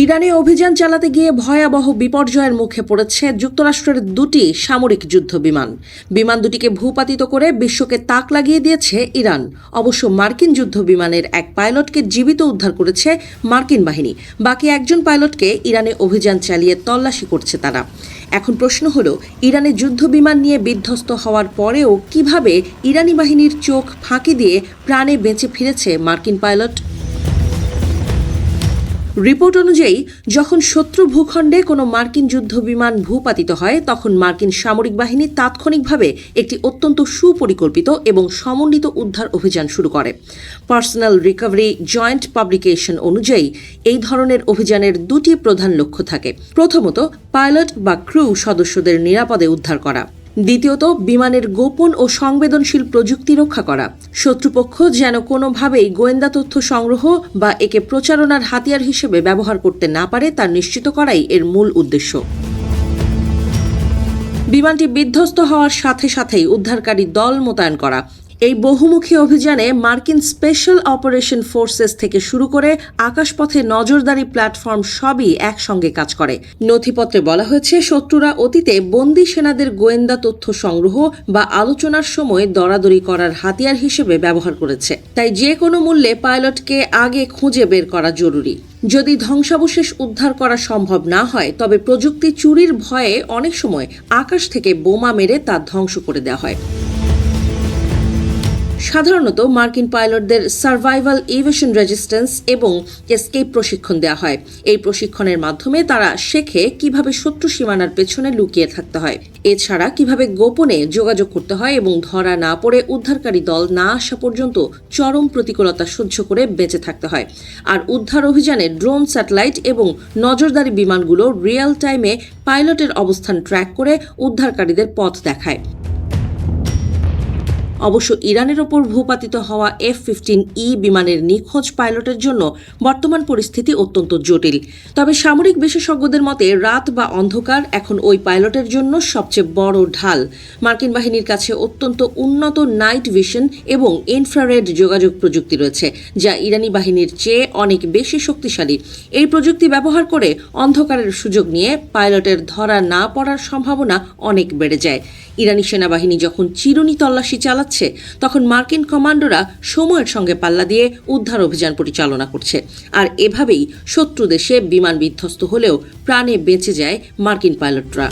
ইরানে অভিযান চালাতে গিয়ে ভয়াবহ বিপর্যয়ের মুখে পড়েছে যুক্তরাষ্ট্রের দুটি সামরিক যুদ্ধ বিমান। বিমান দুটিকে ভূপাতিত করে বিশ্বকে তাক লাগিয়ে দিয়েছে ইরান। অবশ্য মার্কিন যুদ্ধ বিমানের এক পাইলটকে জীবিত উদ্ধার করেছে মার্কিন বাহিনী। বাকি একজন পাইলটকে ইরানে অভিযান চালিয়ে তল্লাশি করছে তারা। এখন প্রশ্ন হলো, ইরানে যুদ্ধ বিমান নিয়ে বিধ্বস্ত হওয়ার পরেও কিভাবে ইরানি বাহিনীর চোখ ফাঁকি দিয়ে প্রাণে বেঁচে ফিরেছে মার্কিন পাইলট? রিপোর্ট অনুযায়ী, যখন শত্রু ভূখণ্ডে কোনো মার্কিন যুদ্ধ বিমান ভূপাতিত হয় তখন মার্কিন সামরিক বাহিনী তাৎক্ষণিকভাবে একটি অত্যন্ত সুপরিকল্পিত এবং সমন্বিত উদ্ধার অভিযান শুরু করে। পার্সোনাল রিকভারি জয়েন্ট পাবলিকেশন অনুযায়ী এই ধরনের অভিযানের দুটি প্রধান লক্ষ্য থাকে। প্রথমত, পাইলট বা ক্রু সদস্যদের নিরাপদে উদ্ধার করা। দ্বিতীয়ত, বিমানের গোপন ও সংবেদনশীল প্রযুক্তি রক্ষা করা। শত্রুপক্ষ যেন কোনোভাবেই গোয়েন্দা তথ্য সংগ্রহ বা একে প্রচারণার হাতিয়ার হিসেবে ব্যবহার করতে না পারে তা নিশ্চিত করাই এর মূল উদ্দেশ্য। বিমানটি বিধ্বস্ত হওয়ার সাথে সাথেই উদ্ধারকারী দল মোতায়েন করা। এই বহুমুখী অভিযানে মার্কিন স্পেশাল অপারেশন ফোর্সেস থেকে শুরু করে আকাশপথে নজরদারি প্ল্যাটফর্ম সবই একসঙ্গে কাজ করে। নথিপত্রে বলা হয়েছে, শত্রুরা অতীতে বন্দী সেনাদের গোয়েন্দা তথ্য সংগ্রহ বা আলোচনার সময় দরাদরি করার হাতিয়ার হিসেবে ব্যবহার করেছে। তাই যে কোনো মূল্যে পাইলটকে আগে খুঁজে বের করা জরুরি। যদি ধ্বংসাবশেষ উদ্ধার করা সম্ভব না হয়, তবে প্রযুক্তি চুরির ভয়ে অনেক সময় আকাশ থেকে বোমা মেরে তা ধ্বংস করে দেওয়া হয়। সাধারণত মার্কিন পাইলটদের সার্ভাইভাল এভিয়েশন রেজিস্ট্যান্স এবং এসকেপ প্রশিক্ষণ দেওয়া হয়। এই প্রশিক্ষণের মাধ্যমে তারা শেখে কিভাবে শত্রু সীমানার পেছনে লুকিয়ে থাকতে হয়, এছাড়া কিভাবে গোপনে যোগাযোগ করতে হয় এবং ধরা না পড়ে উদ্ধারকারী দল না আসা পর্যন্ত চরম প্রতিকূলতা সহ্য করে বেঁচে থাকতে হয়। আর উদ্ধার অভিযানে ড্রোন, স্যাটেলাইট এবং নজরদারি বিমানগুলো রিয়েল টাইমে পাইলটের অবস্থান ট্র্যাক করে উদ্ধারকারীদের পথ দেখায়। অবশ্য ইরানের ওপর ভূপাতিত হওয়া F-15E বিমানের নিখোঁজ পাইলটের জন্য বর্তমান পরিস্থিতি অত্যন্ত জটিল। তবে সামরিক বিশেষজ্ঞদের মতে রাত বা অন্ধকার এখন ওই পাইলটের জন্য সবচেয়ে বড় ঢাল। মার্কিন বাহিনীর কাছে অত্যন্ত উন্নত নাইট ভিশন এবং ইনফ্রারেড যোগাযোগ প্রযুক্তি রয়েছে, যা ইরানি বাহিনীর চেয়ে অনেক বেশি শক্তিশালী। এই প্রযুক্তি ব্যবহার করে অন্ধকারের সুযোগ নিয়ে পাইলটের ধরা না পড়ার সম্ভাবনা অনেক বেড়ে যায়। ইরানি সেনাবাহিনী যখন চিরুনি তল্লাশি চালাচ্ছে, তখন মার্কিন কমান্ডোরা সময়ের সঙ্গে পাল্লা দিয়ে উদ্ধার অভিযান পরিচালনা করছে। আর এভাবেই শত্রু দেশে বিমান বিধ্বস্ত হলেও প্রাণে বেঁচে যায় মার্কিন পাইলটরা।